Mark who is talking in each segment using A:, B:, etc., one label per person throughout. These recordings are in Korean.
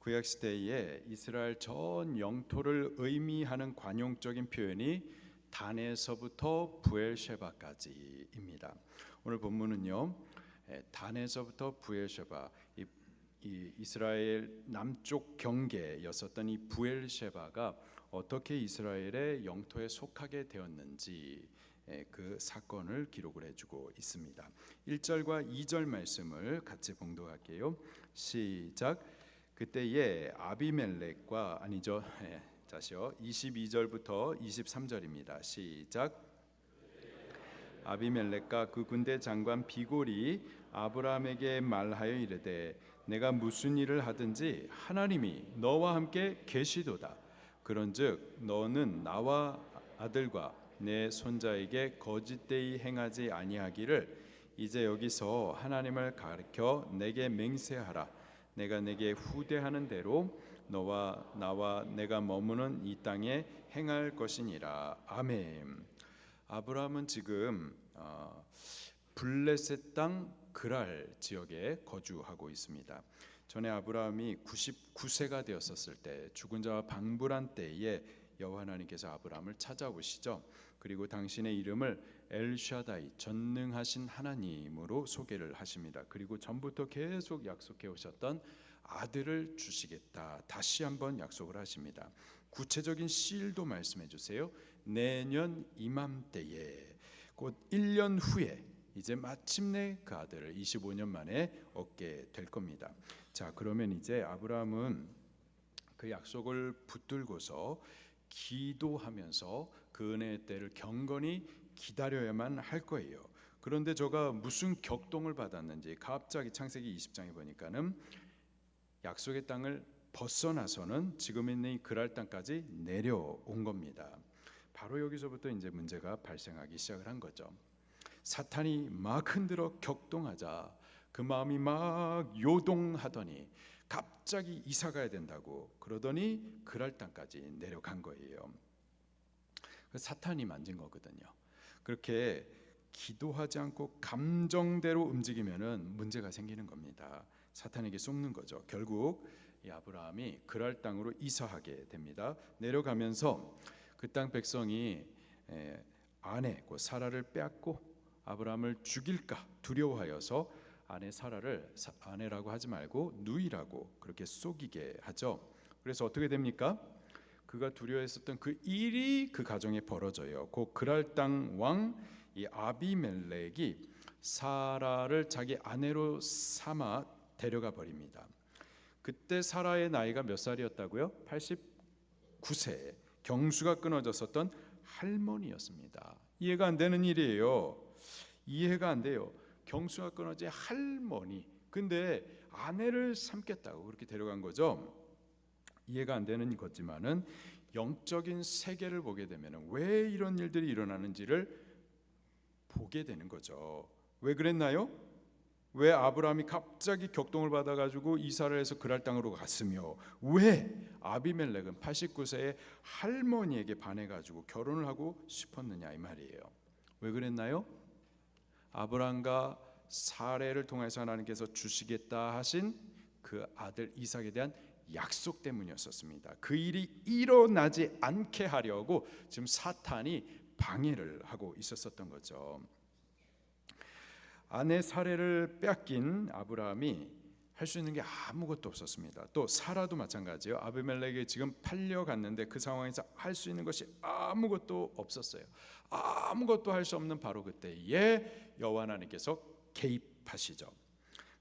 A: 구약 시대에 이스라엘 전 영토를 의미하는 관용적인 표현이 단에서부터 부엘셰바까지입니다. 오늘 본문은요, 단에서부터 부엘셰바, 이 이스라엘 남쪽 경계였었던 이 부엘셰바가 어떻게 이스라엘의 영토에 속하게 되었는지 그 사건을 기록을 해주고 있습니다. 1절과 2절 말씀을 같이 봉독할게요. 시작. 그때에 아비멜렉과 다시요. 22절부터 23절입니다. 시작. 아비멜렉과 그 군대 장관 비골이 아브라함에게 말하여 이르되 내가 무슨 일을 하든지 하나님이 너와 함께 계시도다. 그런즉 너는 나와 아들과 내 손자에게 거짓되이 행하지 아니하기를 이제 여기서 하나님을 가르쳐 내게 맹세하라. 내가 내게 후대하는 대로 너와 나와 내가 머무는 이 땅에 행할 것이니라. 아멘. 아브라함은 지금 블레셋 땅 그랄 지역에 거주하고 있습니다. 전에 아브라함이 99세가 되었었을 때, 죽은 자와 방불한 때에 여호와 하나님께서 아브라함을 찾아오시죠. 그리고 당신의 이름을 엘샤다이, 전능하신 하나님으로 소개를 하십니다. 그리고 전부터 계속 약속해 오셨던 아들을 주시겠다 다시 한번 약속을 하십니다. 구체적인 시일도 말씀해 주세요. 내년 이맘때에, 곧 1년 후에 이제 마침내 그 아들을 25년 만에 얻게 될 겁니다. 자, 그러면 이제 아브라함은 그 약속을 붙들고서 기도하면서 그 은혜의 때를 경건히 기다려야만 할 거예요. 그런데 저가 무슨 격동을 받았는지 갑자기 창세기 20장에 보니까는 약속의 땅을 벗어나서는 지금 있는 이 그랄 땅까지 내려온 겁니다. 바로 여기서부터 이제 문제가 발생하기 시작을 한 거죠. 사탄이 막 흔들어 격동하자 그 마음이 막 요동하더니 갑자기 이사 가야 된다고 그러더니 그랄 땅까지 내려간 거예요. 사탄이 만진 거거든요. 그렇게 기도하지 않고 감정대로 움직이면은 문제가 생기는 겁니다. 사탄에게 속는 거죠. 결국 이 아브라함이 그랄 땅으로 이사하게 됩니다. 내려가면서 그 땅 백성이 아내 그 사라를 빼앗고 아브라함을 죽일까 두려워하여서 아내 사라를 아내라고 하지 말고 누이라고 그렇게 속이게 하죠. 그래서 어떻게 됩니까? 그가 두려워했었던 그 일이 그 가정에 벌어져요. 그 그랄 땅 왕 이 아비멜렉이 사라를 자기 아내로 삼아 데려가 버립니다. 그때 사라의 나이가 몇 살이었다고요? 89세. 경수가 끊어졌었던 할머니였습니다. 이해가 안 되는 일이에요. 이해가 안 돼요. 경수가 끊어진 할머니, 근데 아내를 삼겠다고 그렇게 데려간 거죠. 이해가 안 되는 거지만은 영적인 세계를 보게 되면 왜 이런 일들이 일어나는지를 보게 되는 거죠. 왜 그랬나요? 왜 아브라함이 갑자기 격동을 받아가지고 이사를 해서 그랄 땅으로 갔으며 왜 아비멜렉은 89세의 할머니에게 반해가지고 결혼을 하고 싶었느냐 이 말이에요. 왜 그랬나요? 아브라함과 사레를 통해서 하나님께서 주시겠다 하신 그 아들 이삭에 대한 약속 때문이었습니다. 그 일이 일어나지 않게 하려고 지금 사탄이 방해를 하고 있었던 거죠. 아내 사레를 빼앗긴 아브라함이 할 수 있는 게 아무것도 없었습니다. 또 사라도 마찬가지예요. 아비멜렉이 지금 팔려갔는데 그 상황에서 할 수 있는 것이 아무것도 없었어요. 아무것도 할 수 없는 바로 그때에 여호와 하나님께서 개입하시죠.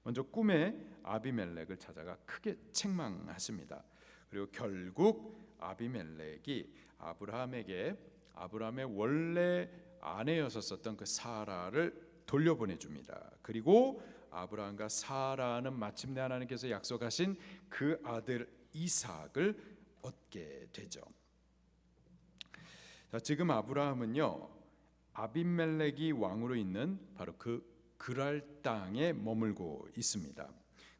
A: 먼저 꿈에 아비멜렉을 찾아가 크게 책망하십니다. 그리고 결국 아비멜렉이 아브라함의 원래 아내였었던 그 사라를 돌려보내줍니다. 그리고 아브라함과 사라는 마침내 하나님께서 약속하신 그 아들 이삭을 얻게 되죠. 자, 지금 아브라함은요 아비멜렉이 왕으로 있는 바로 그 그랄 땅에 머물고 있습니다.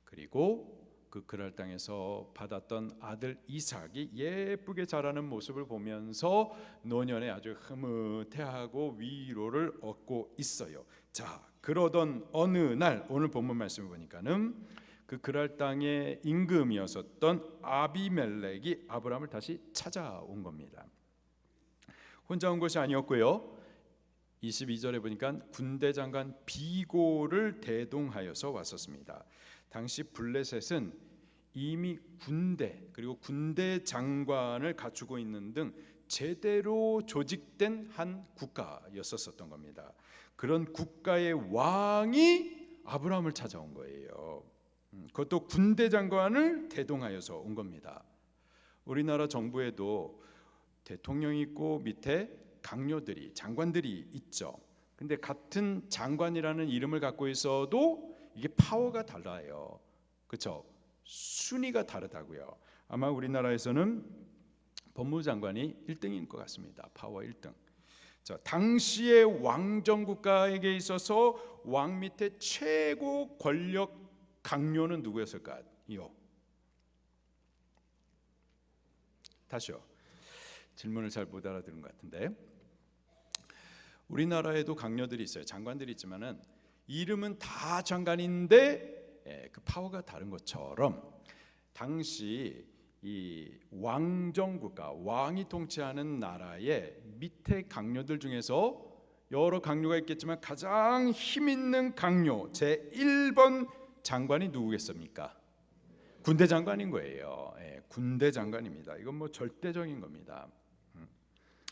A: 그리고 그 그랄 땅에서 받았던 아들 이삭이 예쁘게 자라는 모습을 보면서 노년에 아주 흐뭇해하고 위로를 얻고 있어요. 자, 그러던 어느 날 오늘 본문 말씀을 보니까는 그 그랄 땅의 임금이었었던 아비멜렉이 아브라함을 다시 찾아온 겁니다. 혼자 온 것이 아니었고요. 22절에 보니까 군대 장관 비고를 대동하여서 왔었습니다. 당시 블레셋은 이미 군대 그리고 군대 장관을 갖추고 있는 등 제대로 조직된 한 국가였었던 겁니다. 그런 국가의 왕이 아브라함을 찾아온 거예요. 그것도 군대 장관을 대동하여서 온 겁니다. 우리나라 정부에도 대통령이 있고 밑에 강요들이 장관들이 있죠. 근데 같은 장관이라는 이름을 갖고 있어도 이게 파워가 달라요. 그렇죠? 순위가 다르다고요. 아마 우리나라에서는 법무장관이 1등인 것 같습니다. 파워 1등. 자, 당시의 왕정 국가에게 있어서 왕 밑에 최고 권력 강요는 누구였을까요? 다시요. 질문을 잘 못 알아들은 것 같은데. 우리나라에도 강요들이 있어요. 장관들이 있지만은 이름은 다 장관인데 그 파워가 다른 것처럼 당시 이 왕정 국가, 왕이 통치하는 나라의 밑에 강요들 중에서 여러 강요가 있겠지만 가장 힘 있는 강요 제 1번 장관이 누구겠습니까? 군대 장관인 거예요. 군대 장관입니다. 이건 뭐 절대적인 겁니다.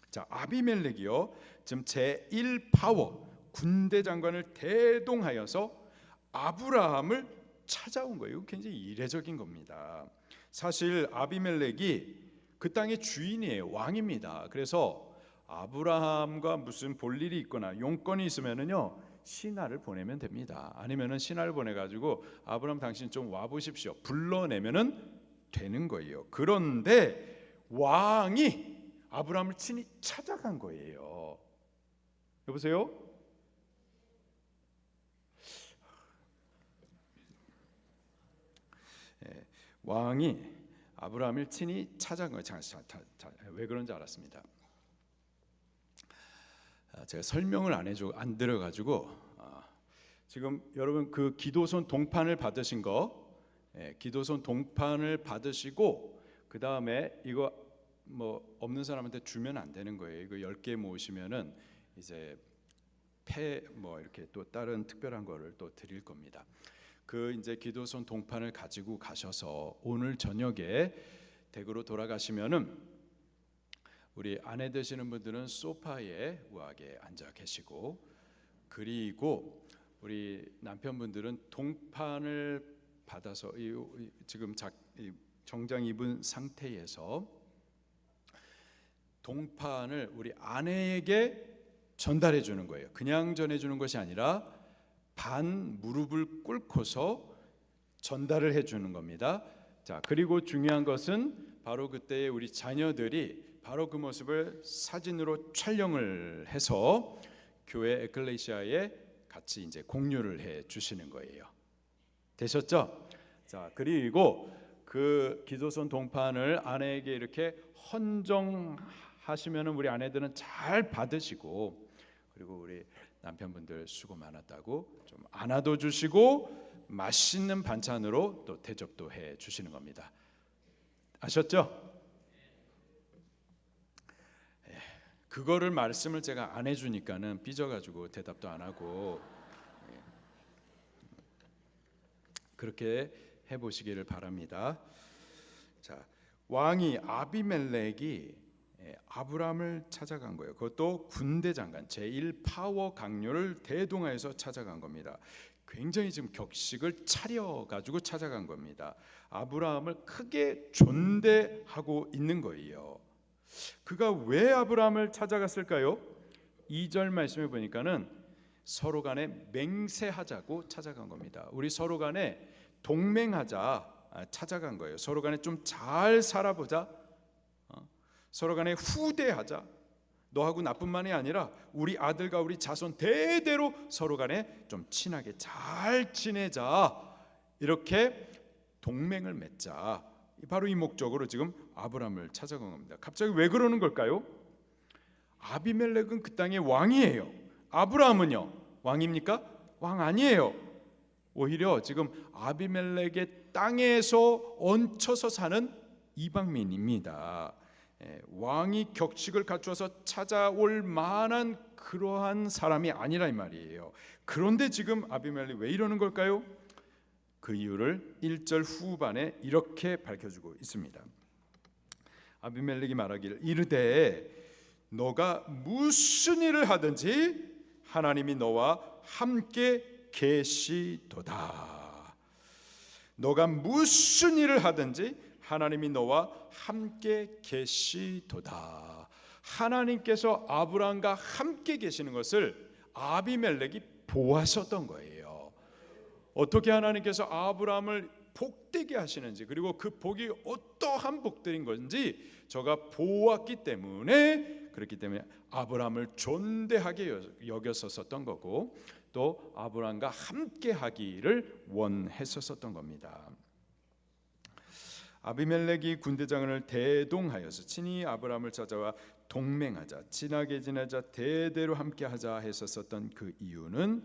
A: 자, 아비멜렉이요, 지금 제1 파워 군대 장관을 대동하여서 아브라함을 찾아온 거예요. 굉장히 이례적인 겁니다. 사실 아비멜렉이 그 땅의 주인이에요. 왕입니다. 그래서 아브라함과 무슨 볼 일이 있거나 용건이 있으면은요 신하를 보내면 됩니다. 아니면은 신하를 보내가지고 아브라함 당신 좀 와보십시오. 불러내면은 되는 거예요. 그런데 왕이 아브라함을 친히 찾아간 거예요. 여보세요? 왕이 아브라함을 친히 찾아간 거예요. 왜 그런지 알았습니다. 제가 설명을 안 들어가지고 지금 여러분 그 기도선 동판을 받으신 거, 기도선 동판을 받으시고 그 다음에 이거 뭐 없는 사람한테 주면 안 되는 거예요. 이거 10개 모으시면은 이제 뭐 이렇게 또 다른 특별한 거를 또 드릴 겁니다. 그 이제 기도선 동판을 가지고 가셔서 오늘 저녁에 댁으로 돌아가시면은 우리 아내 되시는 분들은 소파에 우아하게 앉아 계시고, 그리고 우리 남편분들은 동판을 받아서 지금 정장 입은 상태에서 동판을 우리 아내에게 전달해 주는 거예요. 그냥 전해 주는 것이 아니라 반 무릎을 꿇고서 전달을 해 주는 겁니다. 자, 그리고 중요한 것은 바로 그때의 우리 자녀들이 바로 그 모습을 사진으로 촬영을 해서 교회 에클레시아에 같이 이제 공유를 해 주시는 거예요. 되셨죠? 자, 그리고 그 기도선 동판을 아내에게 이렇게 헌정하시면은 우리 아내들은 잘 받으시고, 그리고 우리 남편분들 수고 많았다고 좀 안아도 주시고 맛있는 반찬으로 또 대접도 해 주시는 겁니다. 아셨죠? 그거를 말씀을 제가 안 해주니까는 삐져가지고 대답도 안 하고, 그렇게 해보시기를 바랍니다. 자, 왕이 아비멜렉이 아브라함을 찾아간 거예요. 그것도 군대 장관 제1 파워 강요를 대동하여서 찾아간 겁니다. 굉장히 지금 격식을 차려가지고 찾아간 겁니다. 아브라함을 크게 존대하고 있는 거예요. 그가 왜 아브라함을 찾아갔을까요? 2절 말씀에 보니까는 서로 간에 맹세하자고 찾아간 겁니다. 우리 서로 간에 동맹하자 찾아간 거예요. 서로 간에 좀 잘 살아보자, 서로 간에 후대하자. 너하고 나뿐만이 아니라 우리 아들과 우리 자손 대대로 서로 간에 좀 친하게 잘 지내자, 이렇게 동맹을 맺자. 바로 이 목적으로 지금 아브라함을 찾아간 겁니다. 갑자기 왜 그러는 걸까요? 아비멜렉은 그 땅의 왕이에요. 아브라함은요, 왕입니까? 왕 아니에요. 오히려 지금 아비멜렉의 땅에서 얹혀서 사는 이방민입니다. 왕이 격식을 갖추어서 찾아올 만한 그러한 사람이 아니라 이 말이에요. 그런데 지금 아비멜렉이 왜 이러는 걸까요? 그 이유를 1절 후반에 이렇게 밝혀주고 있습니다. 아비멜렉이 말하기를 이르되 너가 무슨 일을 하든지 하나님이 너와 함께 계시도다. 너가 무슨 일을 하든지 하나님이 너와 함께 계시도다. 하나님께서 아브라함과 함께 계시는 것을 아비멜렉이 보았었던 거예요. 어떻게 하나님께서 아브라함을 복되게 하시는지, 그리고 그 복이 어떠한 복들인 건지 저가 보았기 때문에, 그렇기 때문에 아브라함을 존대하게 여겼었던 거고, 또 아브라함과 함께 하기를 원했었던 겁니다. 아비멜렉이 군대장을 대동하여서 친히 아브라함을 찾아와 동맹하자, 친하게 지내자, 대대로 함께하자 했었던 그 이유는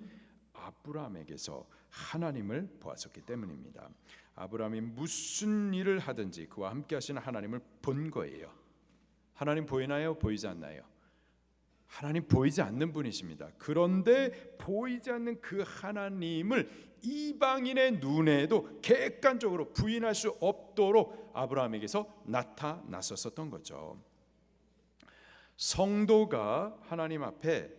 A: 아브라함에게서 하나님을 보았었기 때문입니다. 아브라함이 무슨 일을 하든지 그와 함께 하시는 하나님을 본 거예요. 하나님 보이나요? 보이지 않나요? 하나님 보이지 않는 분이십니다. 그런데 보이지 않는 그 하나님을 이방인의 눈에도 객관적으로 부인할 수 없도록 아브라함에게서 나타났었던 거죠. 성도가 하나님 앞에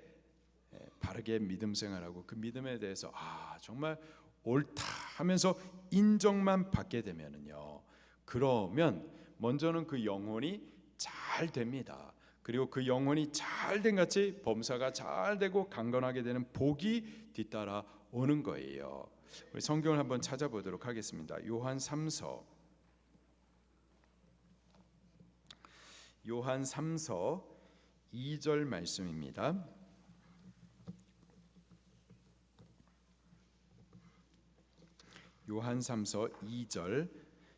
A: 바르게 믿음 생활하고 그 믿음에 대해서 정말 옳다 하면서 인정만 받게 되면은요, 그러면 먼저는 그 영혼이 잘 됩니다. 그리고 그 영혼이 잘된 같이 범사가 잘 되고 강건하게 되는 복이 뒤따라 오는 거예요. 우리 성경을 한번 찾아보도록 하겠습니다. 요한 3서 2절 말씀입니다. 요한 3서 2절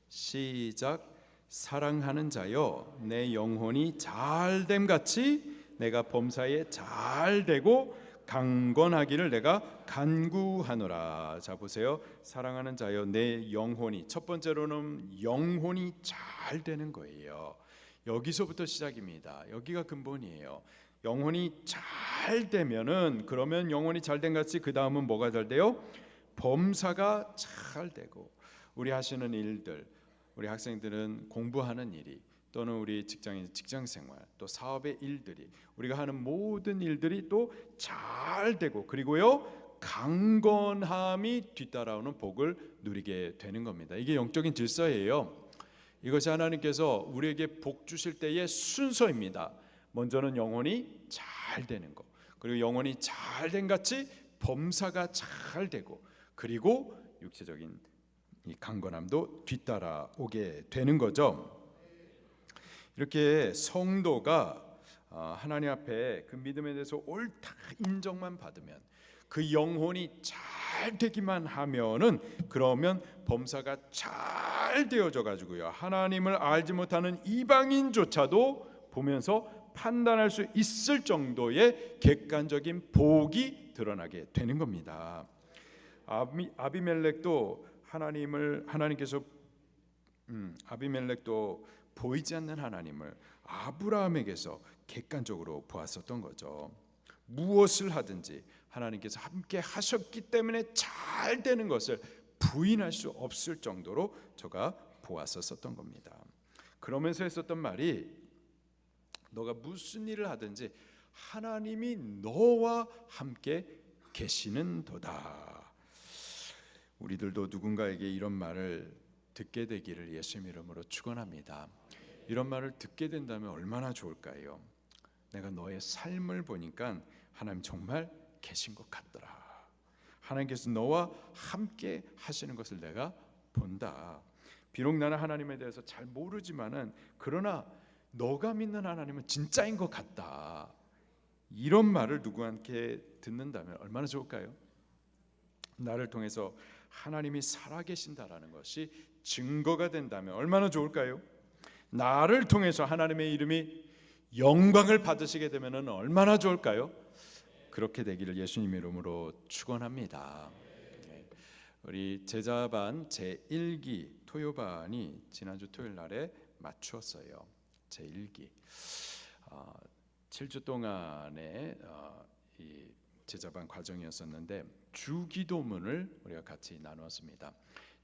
A: 시작. 사랑하는 자여, 내 영혼이 잘됨 같이 내가 범사에 잘되고 강건하기를 내가 간구하노라. 자 보세요. 사랑하는 자여, 내 영혼이, 첫 번째로는 영혼이 잘 되는 거예요. 여기서부터 시작입니다. 여기가 근본이에요. 영혼이 잘 되면은, 그러면 영혼이 잘된 같이 그 다음은 뭐가 잘 돼요? 범사가 잘 되고, 우리 하시는 일들, 우리 학생들은 공부하는 일이, 또는 우리 직장인 직장생활, 또 사업의 일들이, 우리가 하는 모든 일들이 또 잘 되고, 그리고요 강건함이 뒤따라오는 복을 누리게 되는 겁니다. 이게 영적인 질서예요. 이것이 하나님께서 우리에게 복 주실 때의 순서입니다. 먼저는 영혼이 잘 되는 것, 그리고 영혼이 잘된 같이 범사가 잘 되고, 그리고 육체적인 이 강건함도 뒤따라 오게 되는 거죠. 이렇게 성도가 하나님 앞에 그 믿음에 대해서 옳다 인정만 받으면, 그 영혼이 잘 되기만 하면은, 그러면 범사가 잘 되어져 가지고요, 하나님을 알지 못하는 이방인조차도 보면서 판단할 수 있을 정도의 객관적인 복이 드러나게 되는 겁니다. 아비멜렉도 하나님께서 아비멜렉도 보이지 않는 하나님을 아브라함에게서 객관적으로 보았었던 거죠. 무엇을 하든지 하나님께서 함께 하셨기 때문에 잘 되는 것을 부인할 수 없을 정도로 저가 보았었던 겁니다. 그러면서 했었던 말이, 너가 무슨 일을 하든지 하나님이 너와 함께 계시는도다. 우리들도 누군가에게 이런 말을 듣게 되기를 예수님 이름으로 축원합니다. 이런 말을 듣게 된다면 얼마나 좋을까요? 내가 너의 삶을 보니까 하나님 정말 계신 것 같더라. 하나님께서 너와 함께 하시는 것을 내가 본다. 비록 나는 하나님에 대해서 잘 모르지만은, 그러나 너가 믿는 하나님은 진짜인 것 같다. 이런 말을 누구한테 듣는다면 얼마나 좋을까요? 나를 통해서 하나님이 살아계신다라는 것이 증거가 된다면 얼마나 좋을까요? 나를 통해서 하나님의 이름이 영광을 받으시게 되면 얼마나 좋을까요? 그렇게 되기를 예수님 이름으로 축원합니다. 우리 제자반 제1기 토요반이 지난주 토요일 날에 맞추었어요. 제1기 7주 동안의 이 제자반 과정이었었는데 주기도문을 우리가 같이 나누었습니다.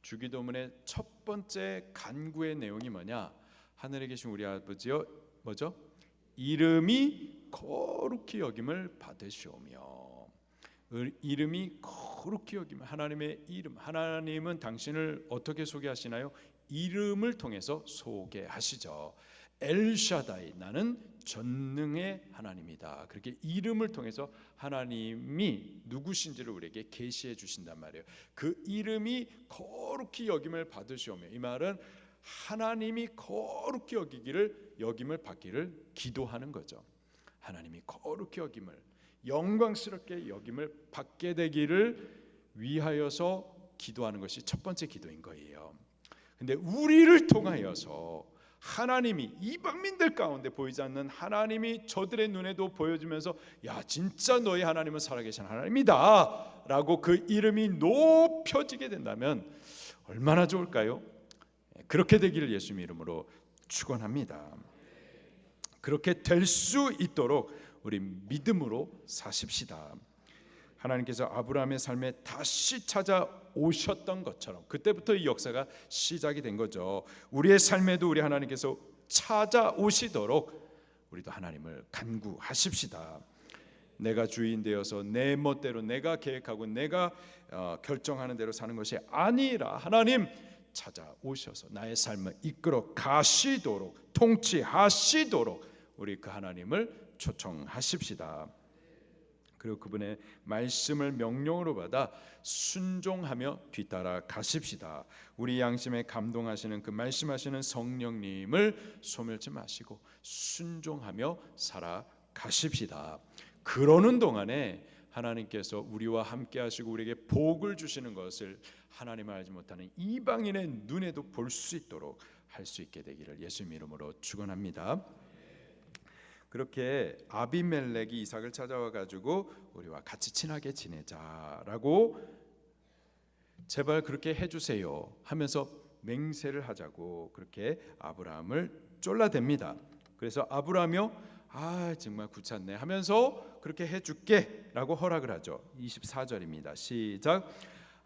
A: 주기도문의 첫 번째 간구의 내용이 뭐냐? 하늘에 계신 우리 아버지여 뭐죠? 이름이 거룩히 여김을 받으시오며. 이름이 거룩히 여김을, 하나님의 이름, 하나님은 당신을 어떻게 소개하시나요? 이름을 통해서 소개하시죠. 엘샤다이, 나는 전능의 하나님이다. 그렇게 이름을 통해서 하나님이 누구신지를 우리에게 계시해 주신단 말이에요. 그 이름이 거룩히 여김을 받으시오며, 이 말은 하나님이 거룩히 여김을 받기를 기도하는 거죠. 하나님이 거룩히 여김을, 영광스럽게 여김을 받게 되기를 위하여서 기도하는 것이 첫 번째 기도인 거예요. 근데 우리를 통하여서 하나님이 이방민들 가운데 보이지 않는 하나님이 저들의 눈에도 보여지면서 야, 진짜 너희 하나님은 살아계신 하나님이다 라고 그 이름이 높여지게 된다면 얼마나 좋을까요? 그렇게 되기를 예수님 이름으로 축원합니다. 그렇게 될 수 있도록 우리 믿음으로 사십시다. 하나님께서 아브라함의 삶에 다시 찾아오셨던 것처럼 그때부터 이 역사가 시작이 된 거죠. 우리의 삶에도 우리 하나님께서 찾아오시도록 우리도 하나님을 간구하십시다. 내가 주인 되어서 내 멋대로 내가 계획하고 내가 결정하는 대로 사는 것이 아니라 하나님 찾아오셔서 나의 삶을 이끌어 가시도록, 통치하시도록 우리 그 하나님을 초청하십시다. 그리고 그분의 말씀을 명령으로 받아 순종하며 뒤따라 가십시다. 우리 양심에 감동하시는 그 말씀하시는 성령님을 소멸치 마시고 순종하며 살아가십시다. 그러는 동안에 하나님께서 우리와 함께 하시고 우리에게 복을 주시는 것을 하나님을 알지 못하는 이방인의 눈에도 볼 수 있도록 할 수 있게 되기를 예수님 이름으로 축원합니다. 그렇게 아비멜렉이 이삭을 찾아와 가지고 우리와 같이 친하게 지내자라고 제발 그렇게 해주세요 하면서 맹세를 하자고 그렇게 아브라함을 쫄라댑니다. 그래서 아브라함이요, 정말 귀찮네 하면서 그렇게 해줄게 라고 허락을 하죠. 24절입니다. 시작.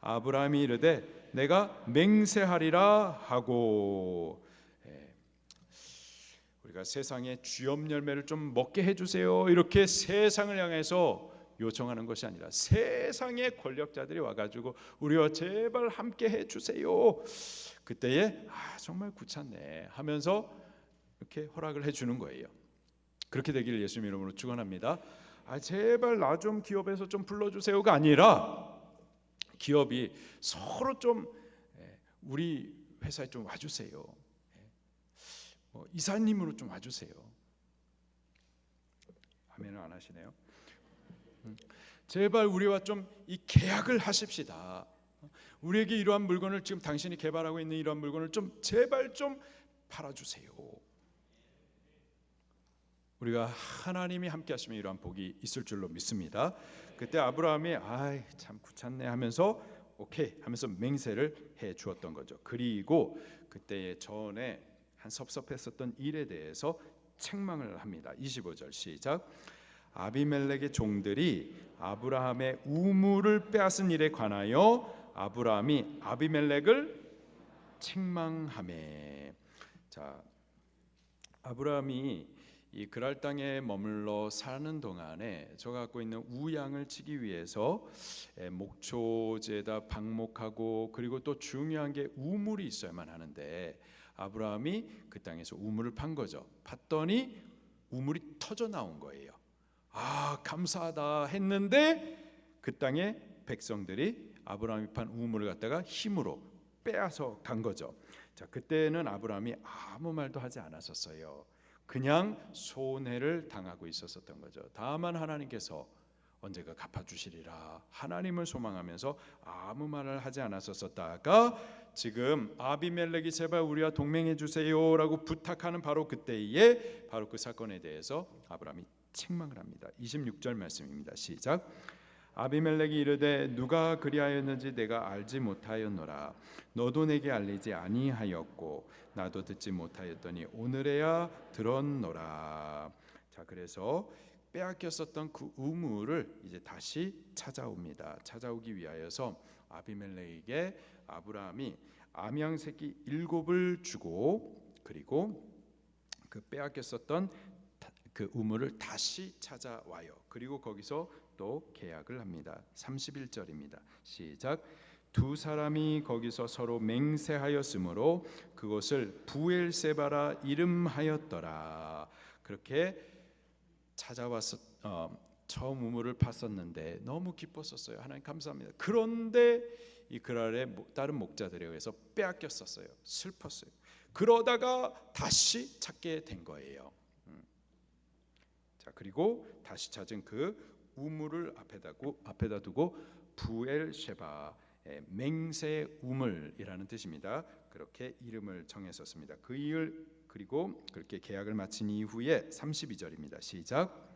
A: 아브라함이 이르되 내가 맹세하리라 하고. 우리가 세상의 쥐업 열매를 좀 먹게 해주세요 이렇게 세상을 향해서 요청하는 것이 아니라 세상의 권력자들이 와가지고 우리와 제발 함께 해주세요. 그때에 정말 귀찮네 하면서 이렇게 허락을 해주는 거예요. 그렇게 되기를 예수님 이름으로 축원합니다. 제발 나 좀 기업에서 좀 불러주세요가 아니라 기업이 서로 좀 우리 회사에 좀 와주세요. 이사님으로 좀 와주세요. 아멘을 안 하시네요. 제발 우리와 좀 이 계약을 하십시다. 우리에게 이러한 물건을 지금 당신이 개발하고 있는 이러한 물건을 좀 제발 좀 팔아주세요. 우리가 하나님이 함께 하시면 이러한 복이 있을 줄로 믿습니다. 그때 아브라함이 참 귀찮네 하면서 오케이 하면서 맹세를 해 주었던 거죠. 그리고 그때 전에 한 섭섭했었던 일에 대해서 책망을 합니다. 25절 시작. 아비멜렉의 종들이 아브라함의 우물을 빼앗은 일에 관하여 아브라함이 아비멜렉을 책망하매. 자, 아브라함이 이 그랄 땅에 머물러 사는 동안에 저 갖고 있는 우양을 치기 위해서 목초제에다 방목하고 그리고 또 중요한 게 우물이 있어야만 하는데 아브라함이 그 땅에서 우물을 판 거죠. 팠더니 우물이 터져 나온 거예요. 감사하다 했는데 그 땅의 백성들이 아브라함이 판 우물을 갖다가 힘으로 빼앗아 간 거죠. 자, 그때는 아브라함이 아무 말도 하지 않았었어요. 그냥 손해를 당하고 있었던 거죠. 다만 하나님께서 언제가 갚아주시리라 하나님을 소망하면서 아무 말을 하지 않았었다가 지금 아비멜렉이 제발 우리와 동맹해 주세요라고 부탁하는 바로 그때에 바로 그 사건에 대해서 아브라함이 책망을 합니다. 26절 말씀입니다. 시작. 아비멜렉이 이르되 누가 그리하였는지 내가 알지 못하였노라. 너도 내게 알리지 아니하였고 나도 듣지 못하였더니 오늘에야 들었노라. 자, 그래서 빼앗겼었던 그 우물을 이제 다시 찾아옵니다. 찾아오기 위하여서 아비멜렉에게 아브라함이 암양 새끼 7을 주고, 그리고 그 빼앗겼었던 그 우물을 다시 찾아와요. 그리고 거기서 또 계약을 합니다. 31절입니다. 시작. 두 사람이 거기서 서로 맹세하였으므로 그것을 부엘세바라 이름하였더라. 그렇게 찾아와서 처음 우물을 팠었는데 너무 기뻤었어요. 하나님 감사합니다. 그런데 이 그랄에 다른 목자들에 의해서 빼앗겼었어요. 슬펐어요. 그러다가 다시 찾게 된 거예요. 자, 그리고 다시 찾은 그 우물을 앞에다 두고 부엘셰바, 맹세 우물이라는 뜻입니다. 그렇게 이름을 정했었습니다. 그 이을 그리고 그렇게 계약을 마친 이후에 32절입니다. 시작.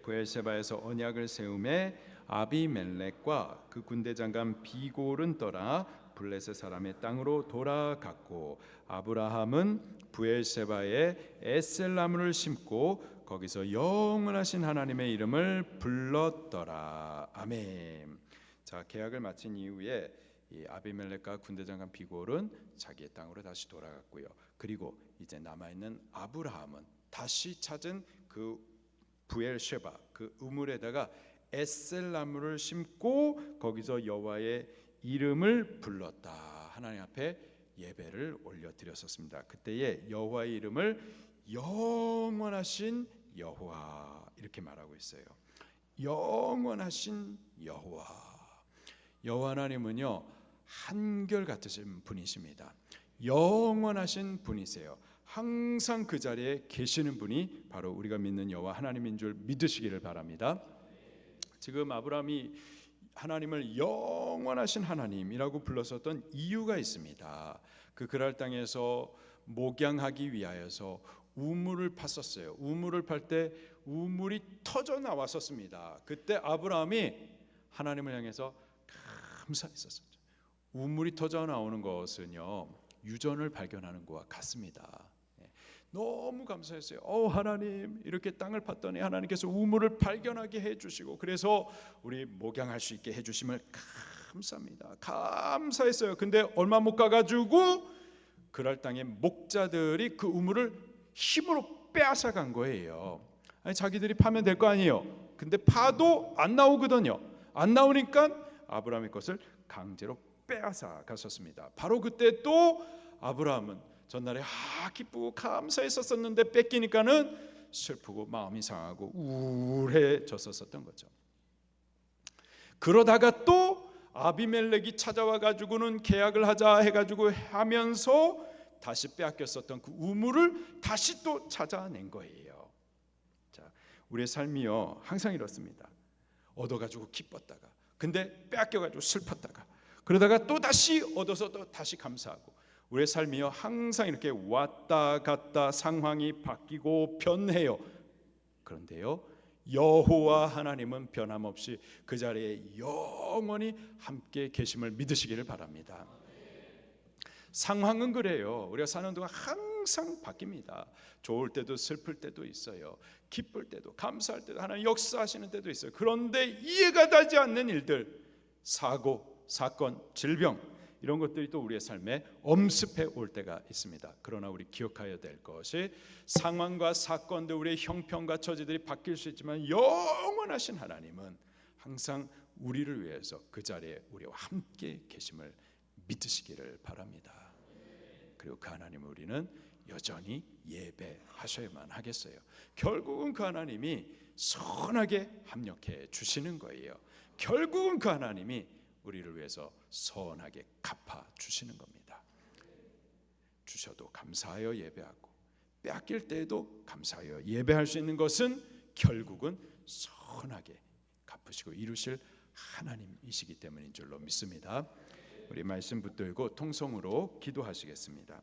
A: 부엘셰바에서 언약을 세우매 아비멜렉과 그 군대 장관 비골은 떠나 블레셋 사람의 땅으로 돌아갔고 아브라함은 부엘셰바에 에셀나무를 심고 거기서 영원하신 하나님의 이름을 불렀더라. 아멘. 자, 계약을 마친 이후에 이 아비멜렉과 군대 장관 비골은 자기의 땅으로 다시 돌아갔고요. 그리고 이제 남아있는 아브라함은 다시 찾은 그 부엘셰바, 그 우물에다가 에셀나무를 심고 거기서 여호와의 이름을 불렀다. 하나님 앞에 예배를 올려드렸었습니다. 그때에 여호와의 이름을 영원하신 여호와 이렇게 말하고 있어요. 영원하신 여호와. 여호와 하나님은요 한결 같으신 분이십니다. 영원하신 분이세요. 항상 그 자리에 계시는 분이 바로 우리가 믿는 여호와 하나님인 줄 믿으시기를 바랍니다. 지금 아브라함이 하나님을 영원하신 하나님이라고 불렀었던 이유가 있습니다. 그 그랄 땅에서 목양하기 위하여서 우물을 팠었어요. 우물을 팔 때 우물이 터져 나왔었습니다. 그때 아브라함이 하나님을 향해서 감사했었죠. 우물이 터져 나오는 것은요 유전을 발견하는 것과 같습니다. 너무 감사했어요. 하나님, 이렇게 땅을 팠더니 하나님께서 우물을 발견하게 해주시고 그래서 우리 목양할 수 있게 해주심을 감사합니다. 감사했어요. 근데 얼마 못 가가지고 그랄 땅의 목자들이 그 우물을 힘으로 빼앗아 간 거예요. 아니, 자기들이 파면 될 거 아니에요. 근데 파도 안 나오거든요. 안 나오니까 아브라함의 것을 강제로 빼앗아 갔었습니다. 바로 그때 또 아브라함은 전날에 기쁘고 감사했었는데 뺏기니까는 슬프고 마음이 상하고 우울해졌었던 거죠. 그러다가 또 아비멜렉이 찾아와 가지고는 계약을 하자 해가지고 하면서 다시 빼앗겼었던 그 우물을 다시 또 찾아낸 거예요. 자, 우리의 삶이요 항상 이렇습니다. 얻어가지고 기뻤다가 근데 빼앗겨가지고 슬펐다가 그러다가 또 다시 얻어서 또 다시 감사하고 우리의 삶이요 항상 이렇게 왔다 갔다 상황이 바뀌고 변해요. 그런데요 여호와 하나님은 변함없이 그 자리에 영원히 함께 계심을 믿으시기를 바랍니다. 상황은 그래요. 우리가 사는 동안 항상 바뀝니다. 좋을 때도 슬플 때도 있어요. 기쁠 때도 감사할 때도 하나님 역사하시는 때도 있어요. 그런데 이해가 되지 않는 일들, 사고, 사건, 질병 이런 것들이 또 우리의 삶에 엄습해 올 때가 있습니다. 그러나 우리 기억해야 될 것이 상황과 사건들 우리의 형편과 처지들이 바뀔 수 있지만 영원하신 하나님은 항상 우리를 위해서 그 자리에 우리와 함께 계심을 믿으시기를 바랍니다. 그리고 그 하나님을 우리는 여전히 예배하셔야만 하겠어요. 결국은 그 하나님이 선하게 합력해 주시는 거예요. 결국은 그 하나님이 우리를 위해서 선하게 갚아 주시는 겁니다. 주셔도 감사하여 예배하고 빼앗길 때에도 감사하여 예배할 수 있는 것은 결국은 선하게 갚으시고 이루실 하나님이시기 때문인 줄로 믿습니다. 우리 말씀 붙들고 통성으로 기도하시겠습니다.